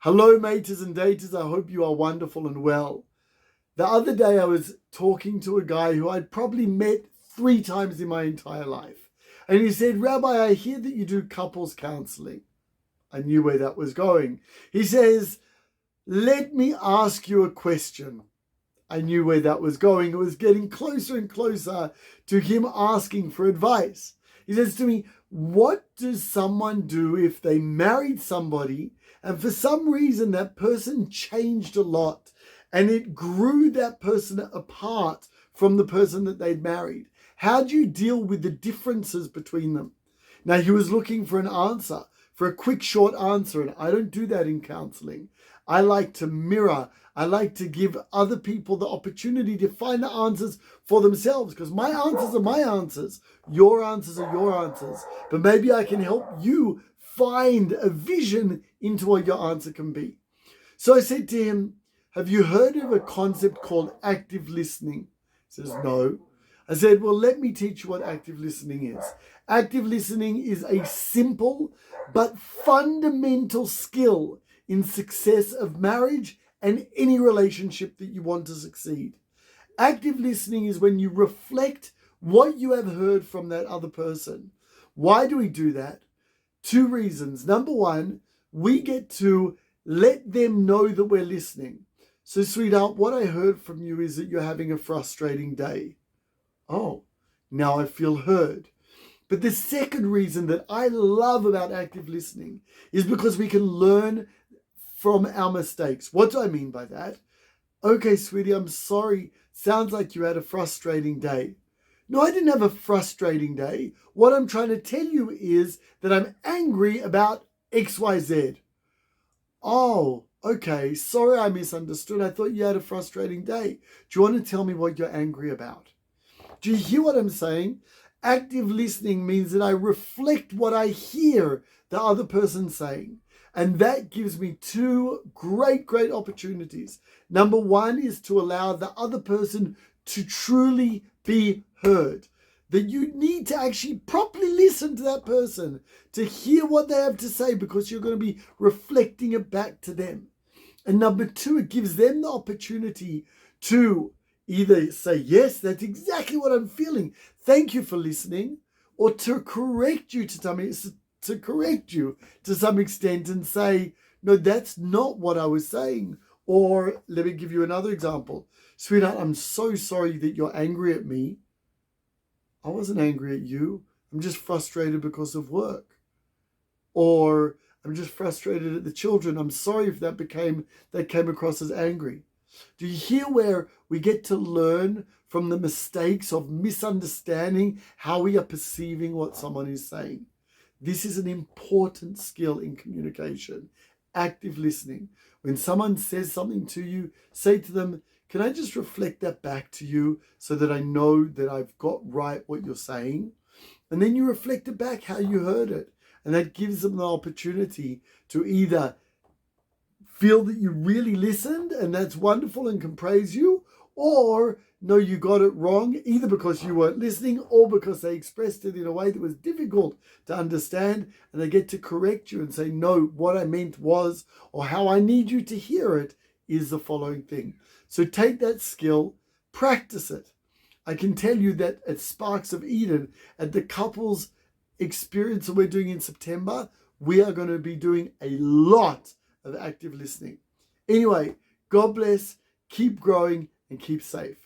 Hello, maters and daters. I hope you are wonderful and well. The other day, I was talking to a guy who I'd probably met 3 times in my entire life. And he said, Rabbi, I hear that you do couples counseling. I knew where that was going. He says, let me ask you a question. I knew where that was going. It was getting closer and closer to him asking for advice. He says to me, what does someone do if they married somebody and for some reason that person changed a lot and it grew that person apart from the person that they'd married? How do you deal with the differences between them? Now, he was looking for an answer, for a quick, short answer, and I don't do that in counseling. I like to mirror. I like to give other people the opportunity to find the answers for themselves, because my answers are my answers. Your answers are your answers. But maybe I can help you find a vision into what your answer can be. So I said to him, have you heard of a concept called active listening? He says, no. I said, well, let me teach you what active listening is. Active listening is a simple but fundamental skill in success of marriage and any relationship that you want to succeed. Active listening is when you reflect what you have heard from that other person. Why do we do that? 2 reasons. Number 1, we get to let them know that we're listening. So, sweetheart, what I heard from you is that you're having a frustrating day. Oh, now I feel heard. But the second reason that I love about active listening is because we can learn from our mistakes. What do I mean by that? Okay, sweetie, I'm sorry. Sounds like you had a frustrating day. No, I didn't have a frustrating day. What I'm trying to tell you is that I'm angry about XYZ. Oh, okay. Sorry, I misunderstood. I thought you had a frustrating day. Do you want to tell me what you're angry about? Do you hear what I'm saying? Active listening means that I reflect what I hear the other person saying. And that gives me 2 great opportunities. Number 1 is to allow the other person to truly be heard. That you need to actually properly listen to that person to hear what they have to say, because you're going to be reflecting it back to them. And number 2, it gives them the opportunity to either say, yes, that's exactly what I'm feeling, thank you for listening, or to correct you to some extent and say, no, that's not what I was saying. Or let me give you another example. Sweetheart, I'm so sorry that you're angry at me. I wasn't angry at you. I'm just frustrated because of work. Or I'm just frustrated at the children. I'm sorry if that came across as angry. Do you hear where we get to learn from the mistakes of misunderstanding how we are perceiving what someone is saying? This is an important skill in communication. Active listening. When someone says something to you, say to them, can I just reflect that back to you so that I know that I've got right what you're saying? And then you reflect it back how you heard it. And that gives them the opportunity to either feel that you really listened and that's wonderful and can praise you, or no, you got it wrong, either because you weren't listening or because they expressed it in a way that was difficult to understand, and they get to correct you and say, no, what I meant was, or how I need you to hear it is the following thing. So take that skill, practice it. I can tell you that at Sparks of Eden, at the couples experience that we're doing in September, we are going to be doing a lot of active listening. Anyway, God bless, keep growing and keep safe.